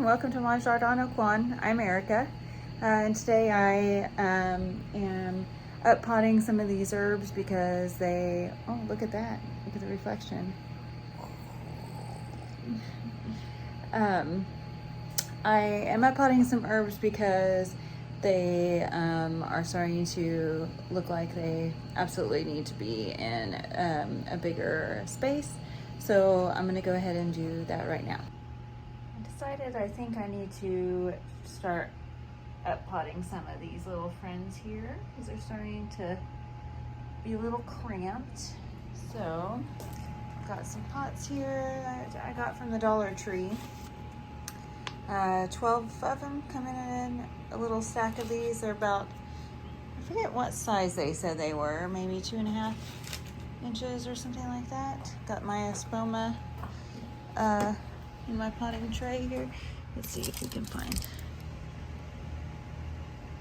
welcome to my Jardin. I'm Erica, and today I am up potting some of these herbs because they, oh, look at that, look at the reflection. I am up potting some herbs because they are starting to look like they absolutely need to be in a bigger space. So I'm gonna go ahead and do that right now. I decided I think I need to start up potting some of these little friends here because they're starting to be a little cramped. So got some pots here I got from the Dollar Tree. 12 of them coming in a little stack of these. They're about, I forget what size they said they were, maybe 2.5 inches or something like that. Got my espoma in my potting tray here. Let's see if we can find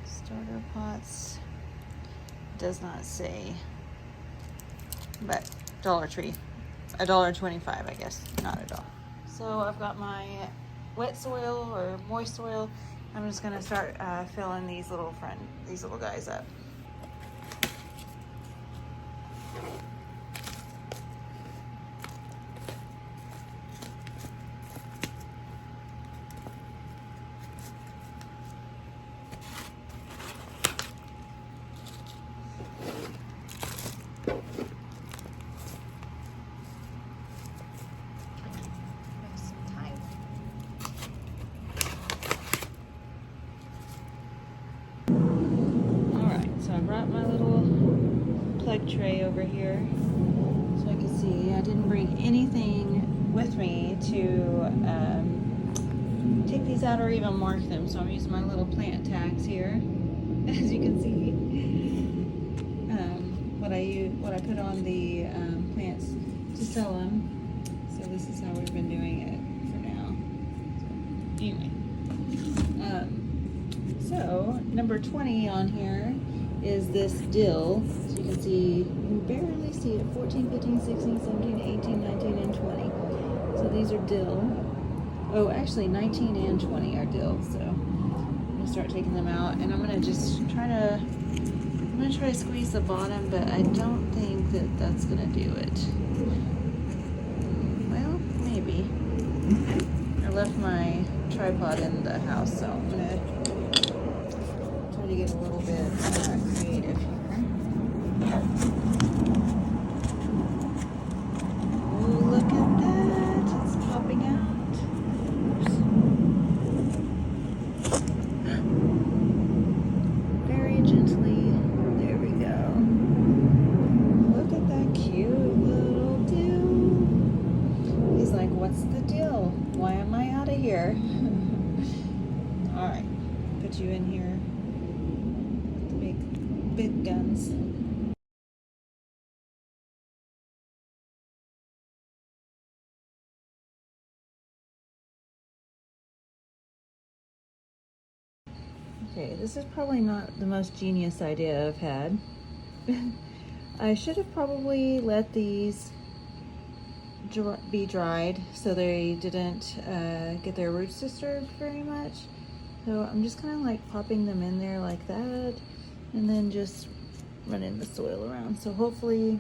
starter pots. It does not say, but Dollar Tree, $1.25, I guess, not $1. So I've got my wet soil or moist soil. I'm just gonna start filling these little guys up. I brought my little plug tray over here so I can see. I didn't bring anything with me to take these out or even mark them, so I'm using my little plant tags here, as you can see. What I put on the plants to sell them. So this is how we've been doing it for now. So anyway, so number 20 on here is this dill. So you can see, you can barely see it, 14, 15, 16, 17, 18, 19, and 20. So these are dill. Oh, actually 19 and 20 are dill. So I'm gonna start taking them out, and I'm gonna just try to squeeze the bottom, but I don't think that that's gonna do it. Well, maybe. I left my tripod in the house, so I'm gonna try to get a little bit creative here. Oh, look at that. It's popping out. Very gently. There we go. Look at that cute little dill. He's like, what's the deal? Why am I out of here? All right, put you in here. Big guns. Okay, this is probably not the most genius idea I've had. I should have probably let these be dried so they didn't get their roots disturbed very much. So I'm just kind of like popping them in there like that, and then just running the soil around. So hopefully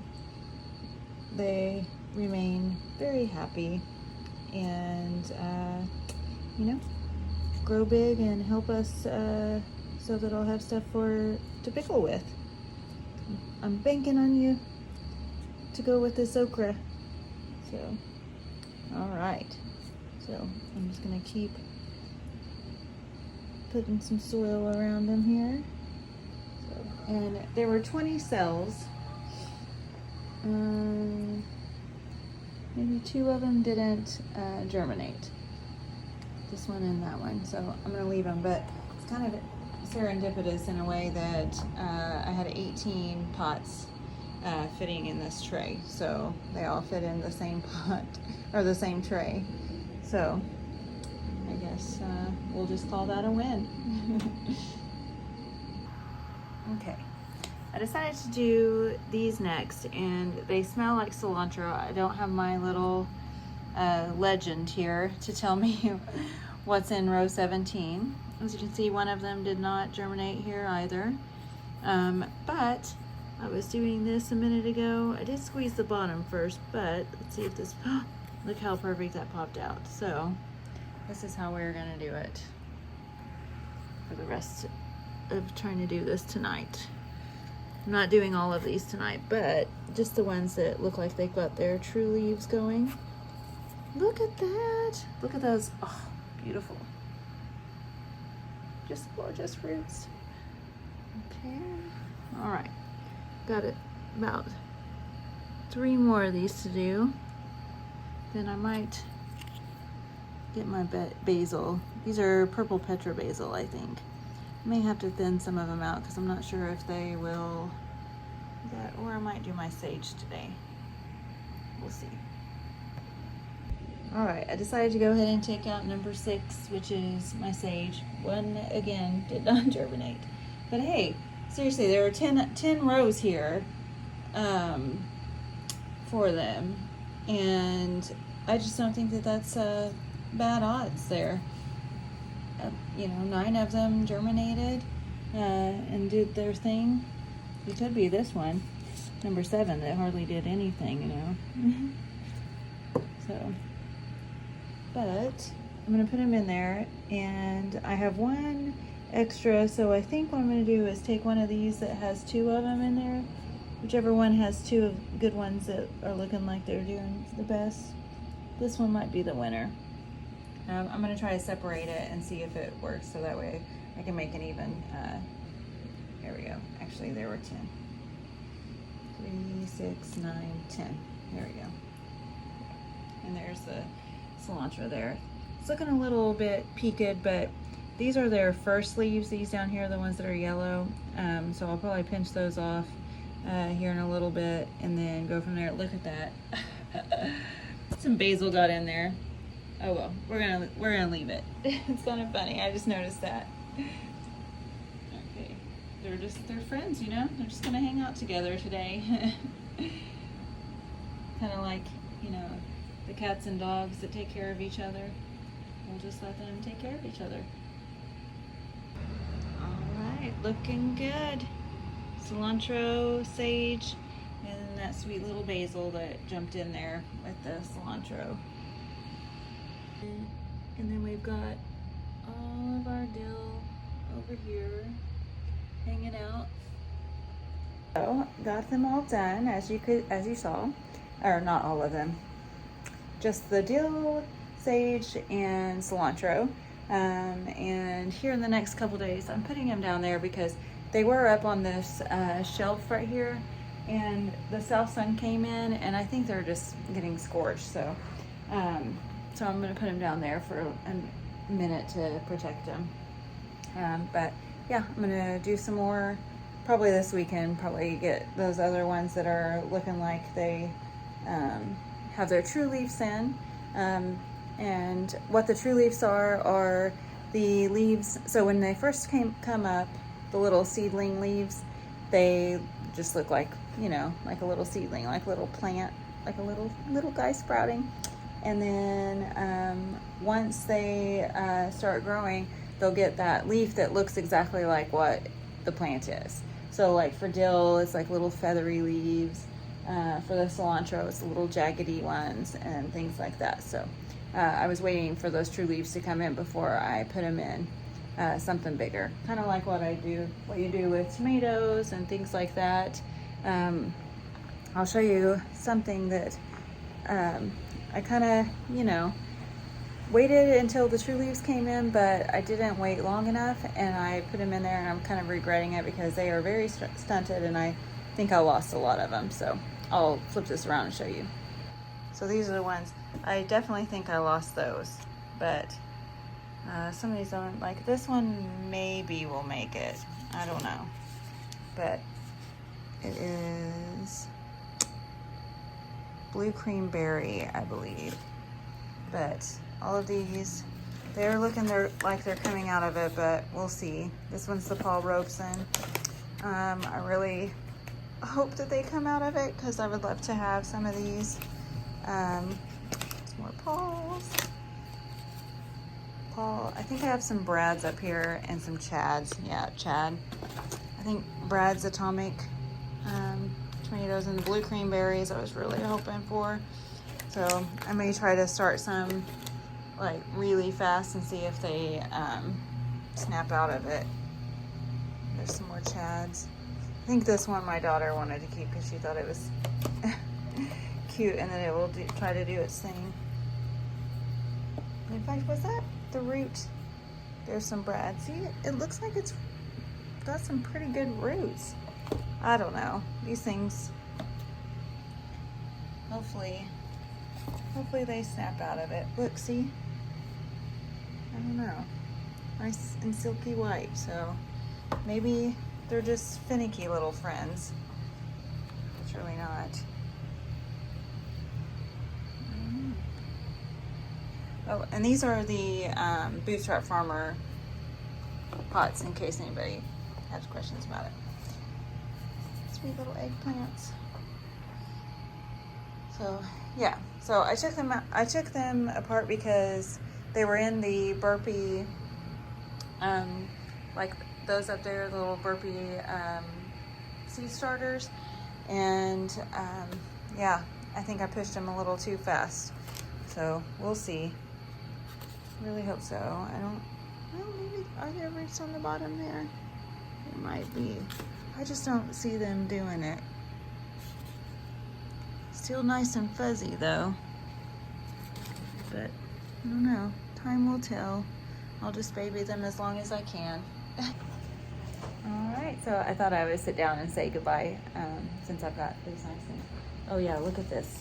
they remain very happy and, you know, grow big and help us so that I'll have stuff to pickle with. I'm banking on you to go with this okra. So, all right. So I'm just gonna keep putting some soil around them here. And there were 20 cells. Maybe 2 of them didn't germinate. This one and that one. So I'm gonna leave them, but it's kind of serendipitous in a way that I had 18 pots fitting in this tray. So they all fit in the same pot, or the same tray. So I guess we'll just call that a win. Okay, I decided to do these next, and they smell like cilantro. I don't have my little legend here to tell me what's in row 17. As you can see, one of them did not germinate here either. But I was doing this a minute ago. I did squeeze the bottom first, but let's see if this, look how perfect that popped out. So this is how we're gonna do it for the rest of trying to do this tonight. I'm not doing all of these tonight, but just the ones that look like they've got their true leaves going. Look at that. Look at those. Oh, beautiful. Just gorgeous fruits. Okay. All right. Got it. About 3 more of these to do. Then I might get my basil. These are purple Petra basil, I think. May have to thin some of them out because I'm not sure if they will do that, or I might do my sage today. We'll see. All right, I decided to go ahead and take out number 6, which is my sage. One, again, did not germinate. But hey, seriously, there are 10 rows here for them. And I just don't think that that's bad odds there. You know, 9 of them germinated and did their thing. It could be this one, number 7, that hardly did anything, you know. So, but I'm gonna put them in there, and I have 1 extra, so I think what I'm gonna do is take one of these that has 2 of them in there, whichever one has 2 of good ones that are looking like they're doing the best. This one might be the winner. I'm gonna try to separate it and see if it works, so that way I can make an even, there we go. Actually, there were 10. 3, 6, 9, 10. There we go. And there's the cilantro there. It's looking a little bit peaked, but these are their first leaves. These down here are the ones that are yellow. So I'll probably pinch those off here in a little bit and then go from there. Look at that. Some basil got in there. Oh well, we're gonna leave it. It's kind of funny. I just noticed that. Okay, they're friends, you know. They're just gonna hang out together today. Kind of like, you know, the cats and dogs that take care of each other. We'll just let them take care of each other. All right, looking good. Cilantro, sage, and that sweet little basil that jumped in there with the cilantro. And then we've got all of our dill over here hanging out. So got them all done as you saw, or not all of them, just the dill, sage, and cilantro. And here in the next couple days, I'm putting them down there because they were up on this shelf right here, and the south sun came in, and I think they're just getting scorched. So. So I'm going to put them down there for a minute to protect them. But yeah, I'm going to do some more probably this weekend, probably get those other ones that are looking like they have their true leaves in. And what the true leaves are the leaves. So when they first come up, the little seedling leaves, they just look like, you know, like a little seedling, like a little plant, like a little guy sprouting. And then once they start growing, they'll get that leaf that looks exactly like what the plant is. So like for dill, it's like little feathery leaves. For the cilantro, it's little jaggedy ones and things like that. So I was waiting for those true leaves to come in before I put them in something bigger. Kind of like what you do with tomatoes and things like that. I'll show you something that I kind of, you know, waited until the true leaves came in, but I didn't wait long enough, and I put them in there, and I'm kind of regretting it because they are very stunted, and I think I lost a lot of them. So I'll flip this around and show you. So these are the ones. I definitely think I lost those, but some of these don't. Like this one maybe will make it. I don't know, but it is blue cream berry, I believe. But all of these, they're like they're coming out of it, but we'll see. This one's the Paul Robeson. I really hope that they come out of it because I would love to have some of these. Some more Pauls. call. I think I have some Brads up here and some Chads. Yeah, Chad. I think Brad's Atomic tomatoes and the blue cream berries I was really hoping for. So I may try to start some like really fast and see if they snap out of it. There's some more Chads. I think this one my daughter wanted to keep because she thought it was cute, and then it will try to do its thing. In fact, was that the root? There's some Brad. See, it looks like it's got some pretty good roots. I don't know. These things, hopefully they snap out of it. Look, see? I don't know. Nice and silky white, so maybe they're just finicky little friends. It's really not. Oh, and these are the Bootstrap Farmer pots in case anybody has questions about it. Sweet little eggplants. So yeah, so I took them apart because they were in the burpee, like those up there, the little burpee seed starters, and yeah, I think I pushed them a little too fast. So we'll see. Really hope so. I don't, well, maybe, are there roots on the bottom there? There might be. I just don't see them doing it. Still nice and fuzzy though. But I don't know. Time will tell. I'll just baby them as long as I can. All right, so I thought I would sit down and say goodbye since I've got these nice things. Oh yeah, look at this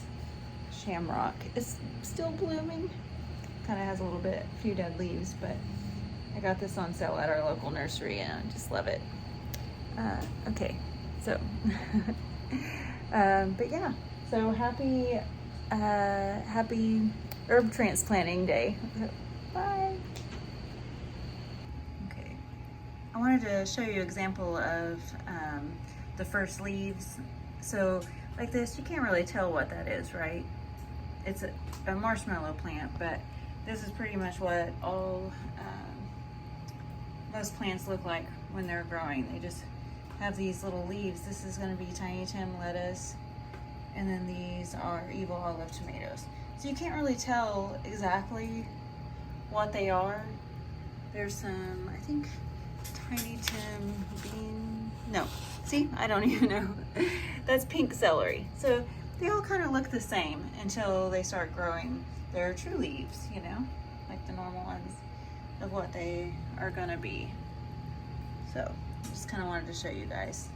shamrock. It's still blooming. Kind of has a little bit, few dead leaves, but I got this on sale at our local nursery and I just love it. Okay, so, but yeah, so happy herb transplanting day. Bye. Okay, I wanted to show you an example of the first leaves. So like this, you can't really tell what that is, right? It's a marshmallow plant, but this is pretty much what all most plants look like when they're growing. They just have these little leaves. This is going to be Tiny Tim lettuce, and then these are Evil Olive tomatoes. So you can't really tell exactly what they are. There's some, I think, Tiny Tim bean. No, see, I don't even know. That's pink celery. So they all kind of look the same until they start growing their true leaves, you know, like the normal ones of what they are gonna be. So just kind of wanted to show you guys.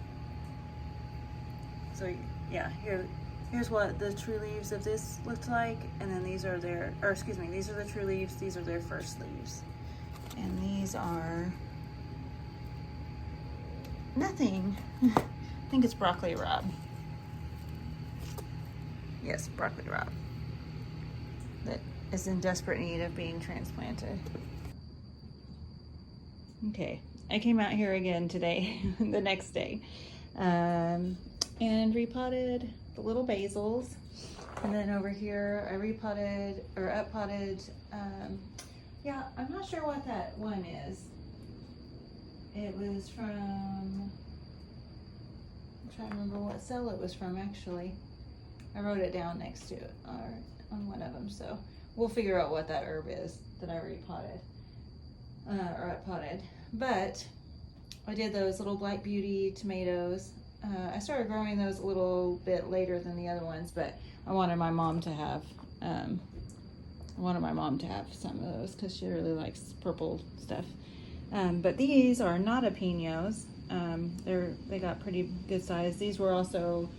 So yeah, here's what the true leaves of this looked like, and then these are their, or excuse me, these are the true leaves, these are their first leaves, and these are nothing. I think it's broccoli rabe. Yes, broccoli rabe. That is in desperate need of being transplanted. Okay, I came out here again today, the next day, and repotted the little basils. And then over here, I repotted or uppotted, yeah, I'm not sure what that one is. It was from, I'm trying to remember what cell it was from actually. I wrote it down next to it, or on one of them, so we'll figure out what that herb is that I repotted or uppotted. But I did those little Black Beauty tomatoes. I started growing those a little bit later than the other ones, but I wanted my mom to have some of those because she really likes purple stuff. But these are not jalapenos. They got pretty good size. These were also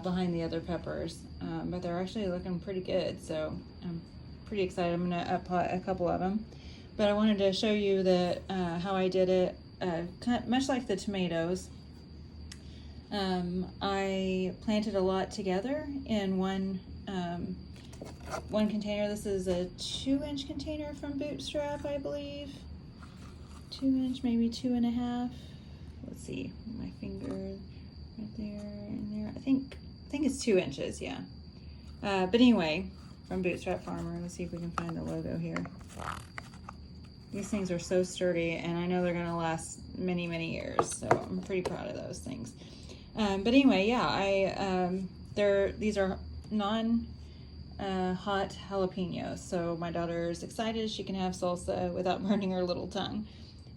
behind the other peppers, but they're actually looking pretty good, so I'm pretty excited. I'm gonna uppot a couple of them, but I wanted to show you that how I did it, much like the tomatoes. I planted a lot together in one container. This is a 2-inch container from Bootstrap, I believe. 2-inch, maybe 2.5. Let's see, my finger right there and there. I think it's 2 inches, yeah. But anyway, from Bootstrap Farmer. Let's see if we can find the logo here. These things are so sturdy, and I know they're gonna last many, many years, so I'm pretty proud of those things. But anyway, yeah, these are hot jalapenos, so my daughter's excited she can have salsa without burning her little tongue.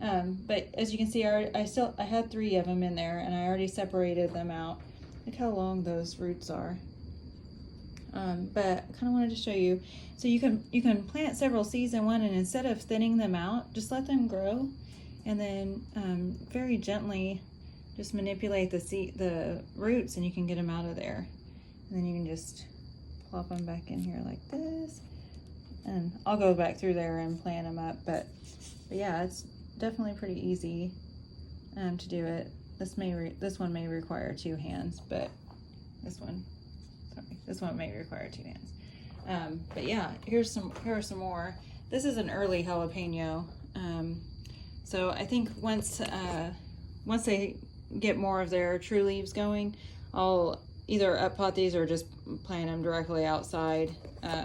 But as you can see, I had 3 of them in there, and I already separated them out. Look how long those roots are. But I kind of wanted to show you. So you can plant several seeds in one, and instead of thinning them out, just let them grow, and then very gently just manipulate the roots, and you can get them out of there. And then you can just plop them back in here like this. And I'll go back through there and plant them up. But yeah, it's definitely pretty easy to do it. This one may require 2 hands, but this one may require 2 hands. But yeah, here are some more. This is an early jalapeno. So I think once they get more of their true leaves going, I'll either up pot these or just plant them directly outside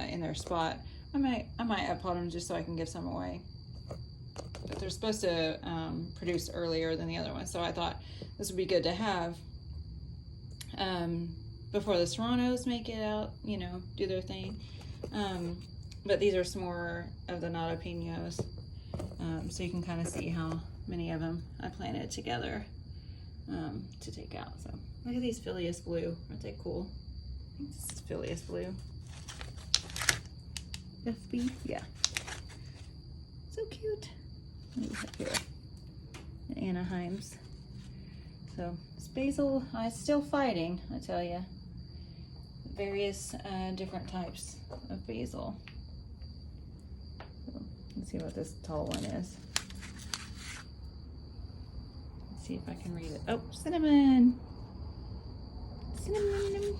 in their spot. I might up pot them just so I can give some away. But they're supposed to produce earlier than the other ones, so I thought this would be good to have before the serranos make it out, you know, do their thing. But these are some more of the jalapenos, so you can kind of see how many of them I planted together to take out. So look at these Phileas blue. Aren't they cool? I think this is Phileas blue. FB, yeah. So cute. What do we have here? The Anaheims. So this basil, I'm still fighting, I tell you. Various different types of basil. So let's see what this tall one is. Let's see if I can read it. Oh, cinnamon! Cinnamon!